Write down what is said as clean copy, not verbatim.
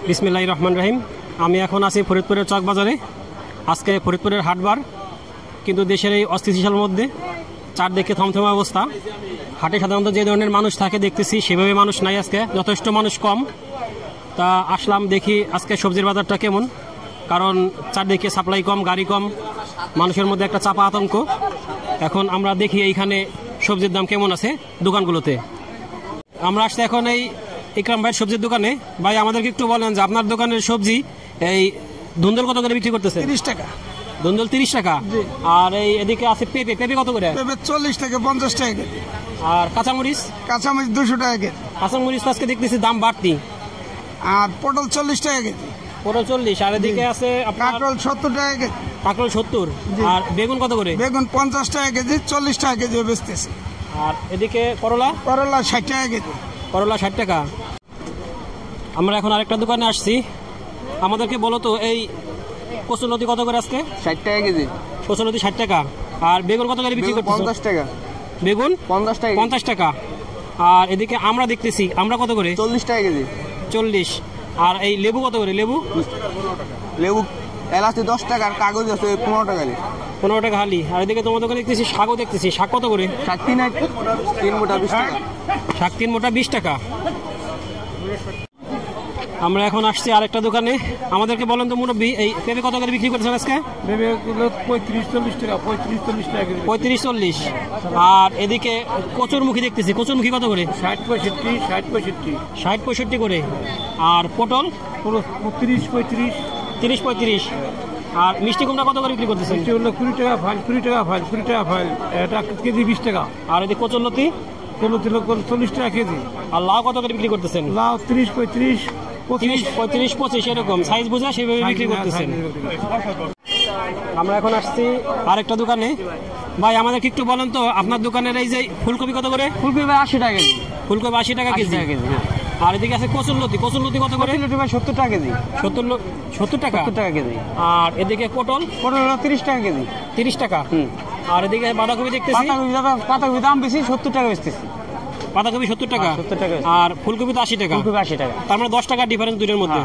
বিসমিল্লাহির রহমানির রহিম। আমি এখন আছি ফরিদপুরের চকবাজারে। আজকে ফরিদপুরের হাটবার, কিন্তু দেশের এই অস্থিতিশীল মধ্যে চারদিকে থমথমে অবস্থা। হাটে সাধারণত যে ধরনের মানুষ থাকে দেখতেছি সেভাবে মানুষ নাই, আজকে যথেষ্ট মানুষ কম। তা আসলাম দেখি আজকে সবজির বাজারটা কেমন, কারণ চারদিকে সাপ্লাই কম, গাড়ি কম, মানুষের মধ্যে একটা চাপা আতঙ্ক। এখন আমরা দেখি এইখানে সবজির দাম কেমন আছে দোকানগুলোতে। আমরা আসতে এখন এই ইকরাম ভাইয়ের সবজির দোকানে। ভাই, আমাদেরকে একটু বলেন যে আপনার দোকানের সবজি এই ধুন্দল কত করে বিক্রি করতেছে? 30 টাকা। ধুন্দল 30 টাকা। আর এই এদিকে আছে পেঁপে। পেঁপে কত করে? পেঁপে 40 থেকে 50 টাকা কেজি। আর কাঁচামরিচ? কাঁচামরিচ 200 টাকা কেজি। কাঁচামরিচ তো আজকে দেখতেছি দাম বাড়তি। আর পটল 40 টাকা কেজি। পটল 40। আর এদিকে আছে কাঁকরোল 70 টাকা কেজি। কাঁকরোল 70। আর বেগুন কত করে? বেগুন 50 টাকা কেজি, 40 টাকা কেজি বেচতেছি। আর এদিকে করলা? করলা 60 টাকা কেজি। করলা 60 টাকা। আমরা এখন আরেকটা দোকানে আসছি। আমাদেরকে বলো তো এই কচুলতি কত করে আজকে? 60 টাকা কেজি। কচুলতি 60 টাকা। আর বেগুন কত করে বিক্রি করতেছো? 50 টাকা। বেগুন 50 টাকা। 50 টাকা। আর এদিকে আমরা দেখতেছি আমরা কত করে? 40 টাকা কেজি। 40। আর এই লেবু কত করে? লেবু লেবু এলাচি 10 টাকা, আর কাগজ আছে 15 টাকা। 15 টাকা হালি। আর এদিকে তোমার দোকানে দেখতেছি শাকও দেখতেছি। শাক কত করে? শাক 3 মোটা 20 টাকা। শাক 3 মোটা 20 টাকা। আমরা এখন আসছি আরেকটা দোকানে। আমাদেরকে বলেন তো মুরব্বী, এই পেঁপে কত করে বিক্রি করছেন আজকে? 35-40 টাকা। 35-40 টাকা। 35-40। আর এদিকে কচুরমুখী দেখতেছি। কচুরমুখী কত করে? 60-65। 60-65। 60-65 করে। আর পটল? 30-35। 30-35। আর মিষ্টি কুমড়া কত করে বিক্রি করতেছেন? 20 টাকা ফাইল। 20 টাকা ফাইল। 20 টাকা ফাইল। এটা কেজি 20 টাকা। আর এদিকে কচুরলতি? 40 টাকা কেজি। আর লাউ কত করে বিক্রি করতেছেন? লাউ 30-35। 35-25 এরকম সাইজ বোঝা সেভাবে বিক্রি করতেছেন। আমরা এখন আসছি আরেকটা দোকানে। ভাই, আমাদেরকে একটু বলেন তো আপনার দোকানের এই যে ফুলকপি কত করে? ফুলকপি 80 টাকা কেজি। ফুলকপি 80 টাকা কেজি। আর এদিকে আছে কচুরলতি। কচুরলতি কত করে? 70 টাকা কেজি। 70 টাকা। 70 টাকা কেজি। আর এদিকে পটল? পটল 30 টাকা কেজি। 30 টাকা। আর এদিকে বাঁধাকপি দেখতেছি। পাতাকপি দাম বেশি, 70 টাকা বেচতেছি। বাঁধাকপি 70 টাকা। 70 টাকা। আর ফুলকপি তো 80 টাকা। ফুলকপি 80 টাকা। তার মানে 10 টাকা ডিফারেন্স দুইটার মধ্যে।